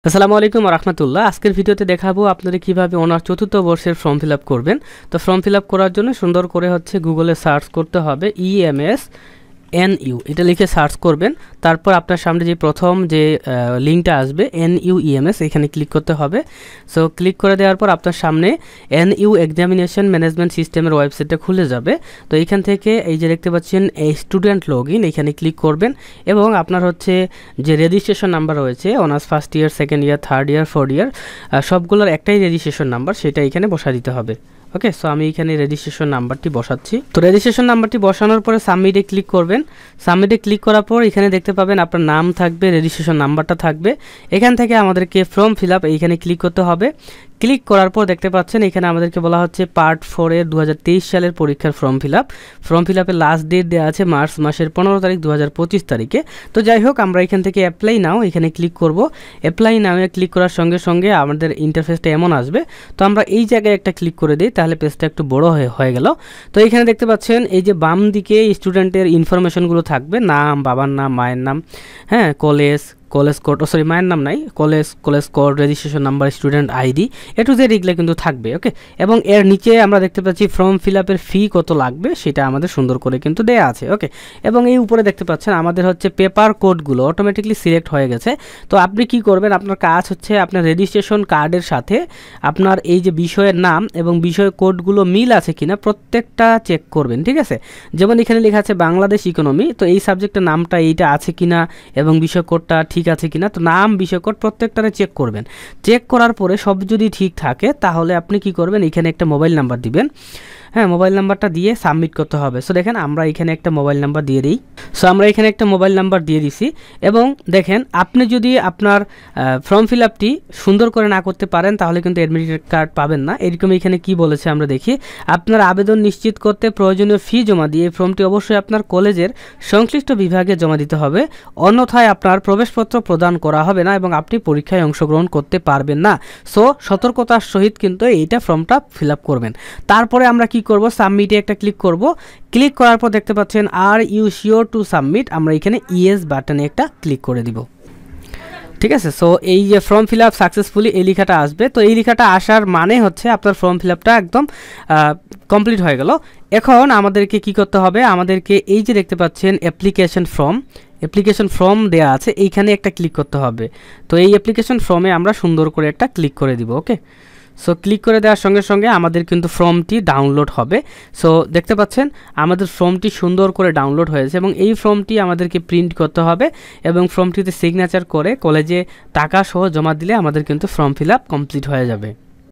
আসসালামু আলাইকুম ওয়া রাহমাতুল্লাহ। আজকের ভিডিওতে দেখাবো আপনারা কিভাবে অনার্স চতুর্থ বর্ষের ফর্ম ফিল আপ করবেন। তো ফর্ম ফিল আপ করার জন্য সুন্দর করে গুগলে সার্চ করতে হবে EMS NU, এটা লিখে সার্চ করবেন। তারপর আপনার সামনে যে প্রথম যে লিঙ্কটা আসবে NU EMS, এখানে ক্লিক করতে হবে। সো ক্লিক করে দেওয়ার পর আপনার সামনে NU এক্সামিনেশন ম্যানেজমেন্ট সিস্টেমের ওয়েবসাইটটা খুলে যাবে। তো এখান থেকে এই যে দেখতে পাচ্ছেন এই স্টুডেন্ট লগ ইন, এখানে ক্লিক করবেন এবং আপনার যে রেজিস্ট্রেশন নাম্বার রয়েছে honours first year, second year, third year, fourth year, সবগুলোর একটাই রেজিস্ট্রেশন নাম্বার, সেটা এখানে বসা দিতে হবে। ওকে, সো আমি এখানে রেজিস্ট্রেশন নাম্বারটি বসাচ্ছি। তো রেজিস্ট্রেশন নাম্বারটি বসানোর পরে সাবমিটে ক্লিক করবেন। সাবমিটে ক্লিক করার পর এখানে দেখতে পাবেন আপনার নাম থাকবে, রেজিস্ট্রেশন নাম্বারটা থাকবে। এখান থেকে আমাদেরকে ফর্ম ফিল আপ এইখানে ক্লিক করতে হবে। ক্লিক করার পর দেখতে পাচ্ছেন এখানে আমাদেরকে বলা হচ্ছে পার্ট 4 এর 2023 সালের পরীক্ষার form fill up. Form fill আপের লাস্ট ডেট দেওয়া আছে মার্চ মাসের 15 তারিখ 2025 তারিখে। তো যাই হোক, আমরা এখান থেকে অ্যাপ্লাই নাও এখানে ক্লিক করব। অ্যাপ্লাই নাও ক্লিক করার সঙ্গে সঙ্গে আমাদের ইন্টারফেসটা এমন আসবে। তো আমরা এই জায়গায় একটা ক্লিক করে দিই, তাহলে পেজটা একটু বড় হয়ে গেল। তো এখানে দেখতে পাচ্ছেন এই যে বাম দিকে স্টুডেন্টের ইনফরমেশনগুলো থাকবে, নাম, বাবার নাম, মায়ের নাম, হ্যাঁ, কলেজ কোড, মায়ের নাম নাই, college code, registration number, student ID, to Z এগুলো কিন্তু থাকবে। ওকে, এবং এর নিচে আমরা দেখতে পাচ্ছি ফর্ম ফিল আপের ফি কত লাগবে সেটা আমাদের সুন্দর করে কিন্তু দেয়া আছে। ওকে, এবং এই উপরে দেখতে পাচ্ছেন আমাদের পেপার কোডগুলো অটোমেটিকলি সিলেক্ট হয়ে গেছে। তো আপনি কি করবেন, আপনার কাজ আপনার রেজিস্ট্রেশন কার্ডের সাথে আপনার এই যে বিষয়ের নাম এবং বিষয় কোডগুলো মিল আছে কিনা প্রত্যেকটা চেক করবেন। ঠিক আছে, যেমন এখানে লেখা আছে বাংলাদেশ ইকোনমি, তো এই সাবজেক্টের নামটা এইটা আছে কিনা এবং বিষয় কোডটা ঠিক আছে কিনা, তো নাম, বিষয় কোড প্রত্যেকটারে চেক করবেন। চেক করার পরে সব যদি ঠিক থাকে তাহলে আপনি কি করবেন, এখানে একটা মোবাইল নাম্বার দিবেন। হ্যাঁ, মোবাইল নাম্বারটা দিয়ে সাবমিট করতে হবে। সো দেখেন আমরা এখানে একটা মোবাইল নাম্বার দিয়ে দিই। সো আমরা এখানে একটা মোবাইল নাম্বার দিয়ে দিছি এবং দেখেন আপনি যদি আপনার ফর্ম ফিল আপটি সুন্দর করে না করতে পারেন তাহলে কিন্তু অ্যাডমিট কার্ড পাবেন না। এরকম এখানে কি বলেছে আমরা দেখি, আপনার আবেদন নিশ্চিত করতে প্রয়োজনীয় ফি জমা দিয়ে ফর্মটি অবশ্যই আপনার কলেজের সংশ্লিষ্ট বিভাগে জমা দিতে হবে, অন্যথায় আপনার প্রবেশপত্র প্রদান করা হবে না এবং আপনি পরীক্ষায় অংশগ্রহণ করতে পারবেন না। সো সতর্কতার সহিত কিন্তু এইটা ফর্মটা ফিল আপ করবেন। তারপরে আমরা কি করব, সাবমিটে একটা ক্লিক করব। ক্লিক করার পর দেখতে পাচ্ছেন are you sure to submit, আমরা এখানে ইয়েস বাটনে একটা ক্লিক করে দিব। ঠিক আছে, সো এই যে ফর্ম ফিল আপ সাকসেসফুলি এই লেখাটা আসবে। তো এই লেখাটা আসার মানে আপনার ফর্ম ফিল আপটা একদম কমপ্লিট হয়ে গেল। এখন আমাদেরকে কি করতে হবে, আমাদেরকে এই যে দেখতে পাচ্ছেন অ্যাপ্লিকেশন ফর্ম দেয়া আছে, এইখানে একটা ক্লিক করতে হবে। তো এই অ্যাপ্লিকেশন ফর্মে আমরা সুন্দর করে একটা ক্লিক করে দিব। ওকে, সো ক্লিক করে দেওয়ার সঙ্গে সঙ্গে আমাদের কিন্তু ফর্মটি ডাউনলোড হবে। সো দেখতে পাচ্ছেন আমাদের ফর্মটি সুন্দর করে ডাউনলোড হয়েছে এবং এই ফর্মটি আমাদেরকে প্রিন্ট করতে হবে এবং ফর্মটিতে সিগনেচার করে কলেজে টাকা সহ জমা দিলে আমাদের কিন্তু ফর্ম ফিল আপ কমপ্লিট হয়ে যাবে।